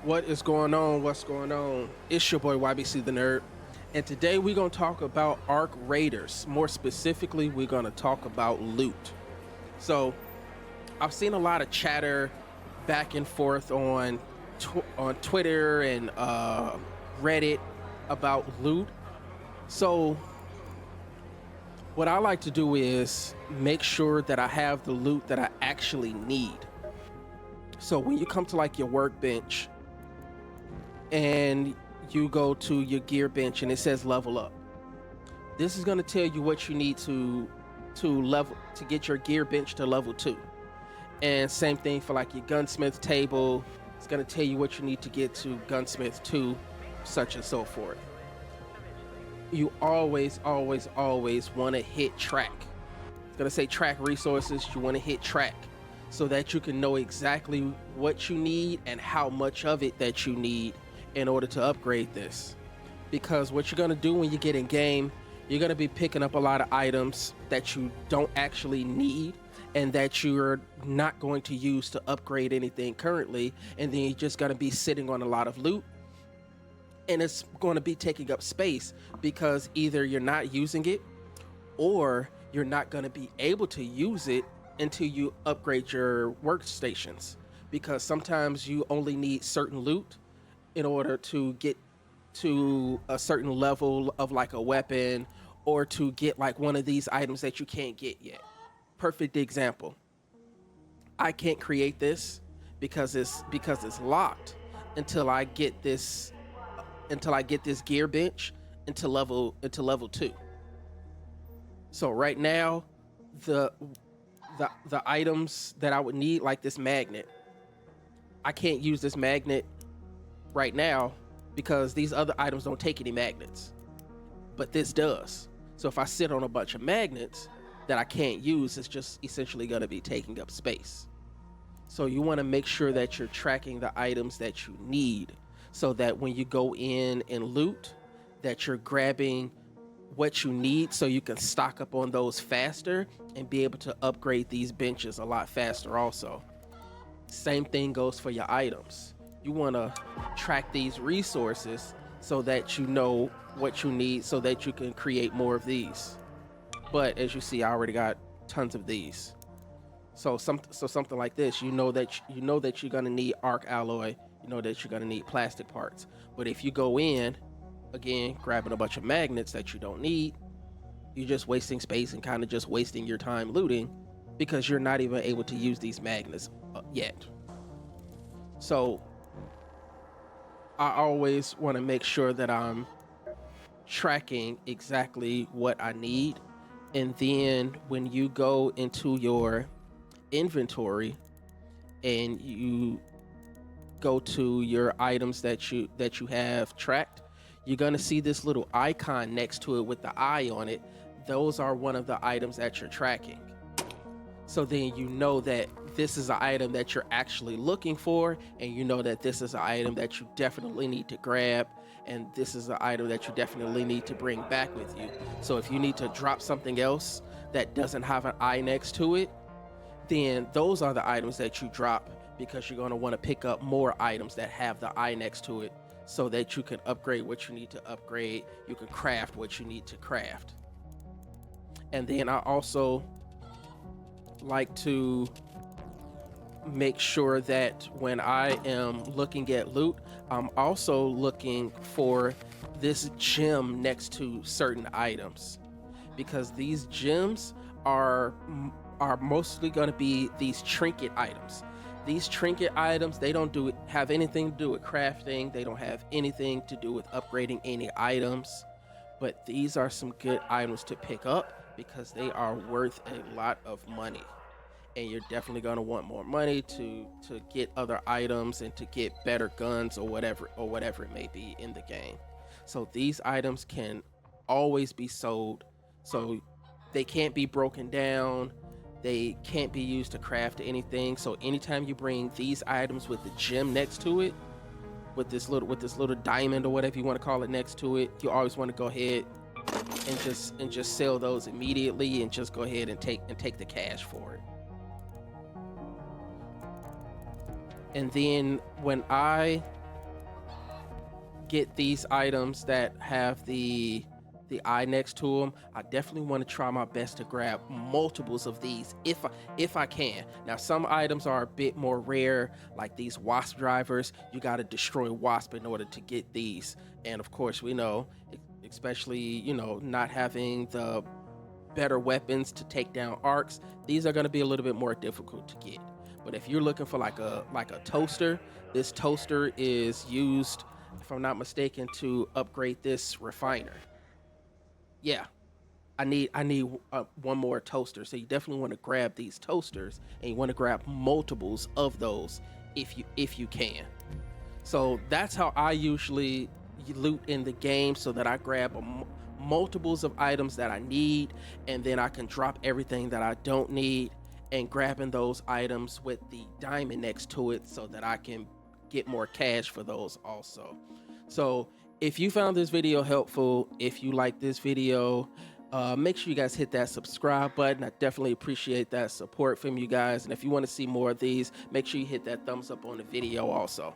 What is going on? What's going on? It's your boy YBC the Nerd, and today we're gonna talk about Arc Raiders. More specifically, we're gonna talk about loot. So, I've seen a lot of chatter back and forth on on Twitter and Reddit about loot. So, what I like to do is make sure that I have the loot that I actually need. So, when you come to like your workbench and you go to your gear bench and it says level up. This is going to tell you what you need to get your gear bench to level 2. And same thing for like your gunsmith table. It's going to tell you what you need to get to gunsmith 2, such and so forth. You always want to hit track. It's going to say track resources. You want to hit track so that you can know exactly what you need and how much of it that you need in order to upgrade this. Because what you're going to do when you get in game, you're going to be picking up a lot of items that you don't actually need and that you're not going to use to upgrade anything currently, and then you're just going to be sitting on a lot of loot, and it's going to be taking up space because either you're not using it or you're not going to be able to use it until you upgrade your workstations, because sometimes you only need certain loot in order to get to a certain level of like a weapon, or to get like one of these items that you can't get yet. Perfect example. I can't create this because it's locked until I get this gear bench into level 2. So right now, the the items that I would need, like this magnet, I can't use this magnet right now because these other items don't take any magnets, but this does. So if I sit on a bunch of magnets that I can't use, it's just essentially going to be taking up space. So you want to make sure that you're tracking the items that you need, so that when you go in and loot, that you're grabbing what you need so you can stock up on those faster and be able to upgrade these benches a lot faster also. Same thing goes for your items. You want to track these resources so that you know what you need so that you can create more of these. But as you see, I already got tons of these. So something like this, you know that you're gonna need arc alloy, you know that you're gonna need plastic parts. But if you go in, again, grabbing a bunch of magnets that you don't need, you're just wasting space and kind of just wasting your time looting because you're not even able to use these magnets yet. So I always want to make sure that I'm tracking exactly what I need. And then when you go into your inventory and you go to your items that you have tracked, you're going to see this little icon next to it with the eye on it. Those are one of the items that you're tracking. So then you know that this is an item that you're actually looking for, and you know that this is an item that you definitely need to grab, and this is an item that you definitely need to bring back with you. So if you need to drop something else that doesn't have an eye next to it, then those are the items that you drop, because you're going to want to pick up more items that have the eye next to it so that you can upgrade what you need to upgrade, you can craft what you need to craft. And then I also like to make sure that when I am looking at loot, I'm also looking for this gem next to certain items, because these gems are mostly going to be these trinket items. These trinket items, they don't have anything to do with crafting. They don't have anything to do with upgrading any items. But these are some good items to pick up because they are worth a lot of money. And you're definitely going to want more money to get other items and to get better guns or whatever it may be in the game. So these items can always be sold. So they can't be broken down. They can't be used to craft anything. So anytime you bring these items with the gem next to it, with this little diamond or whatever you want to call it next to it, you always want to go ahead and just sell those immediately, and just go ahead and take the cash for it. And then when I get these items that have the eye next to them, I definitely want to try my best to grab multiples of these if I can. Now, some items are a bit more rare, like these wasp drivers. You got to destroy wasp in order to get these, and of course, we know, especially not having the better weapons to take down arcs, these are going to be a little bit more difficult to get. But if you're looking for like a toaster, this toaster is used, if I'm not mistaken, to upgrade this refiner. Yeah, I need one more toaster. So you definitely want to grab these toasters, and you want to grab multiples of those if you can. So that's how I usually loot in the game, so that I grab multiples of items that I need, and then I can drop everything that I don't need, and grabbing those items with the diamond next to it so that I can get more cash for those also. So if you found this video helpful, if you like this video, make sure you guys hit that subscribe button. I definitely appreciate that support from you guys. And if you want to see more of these, make sure you hit that thumbs up on the video also.